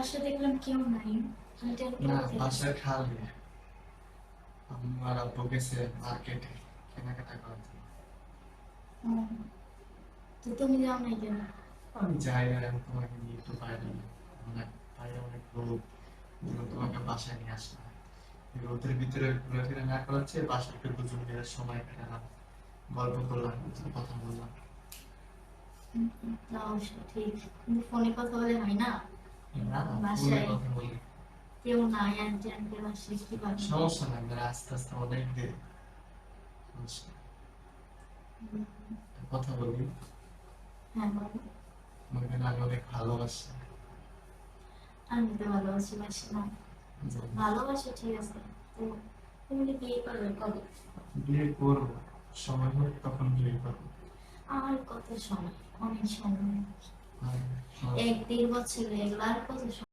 বাসায় দেখলাম কেউ নাই। আন্টি আঙ্কেল না, কোথায় গেছে? বাসায় খালি। আম্মু আর আব্বু গেছে মার্কেটে কেনাকাটা করতে। ও, তো তুমি যাও নাই কেন? আমি যাই না, আমি তোমাকে নিয়ে একটু বাইরে অনেক বাইরে অনেক রোদ, তোমাকে বাসায় নিয়ে আসলাম। এই রোদের ভিতরে ঘোরাফেরা না করাচ্ছে, বাসায় একটু দুজন মিলে সময় কাটালাম, গল্প করলাম, কথা বললাম। তা অবশ্য ঠিক, কিন্তু ফোনে কথা বলে হয় না। না, ফোনে বাসায় কথা বলি। কেউ নাই, আন্টি আঙ্কেল আসলে কি পারবে? সমস্যা নাই, আমরা আস্তে আস্তে অনেক দেরি, সমস্যা নাই। কথা বলি। হ্যাঁ বলো। তোমাকে না আমি অনেক ভালোবাসি। আমি তো ভালোবাসি, বাসি না? ভালোবাসি ঠিক আছে, তো তুমি কি বিয়ে করবে কবে? বিয়ে করবো, সময় হোক তখন বিয়ে করবো। আর কত সময়, অনেক সময়। আর, আর 1-1.5 বছর এগুলো আর কত সময়?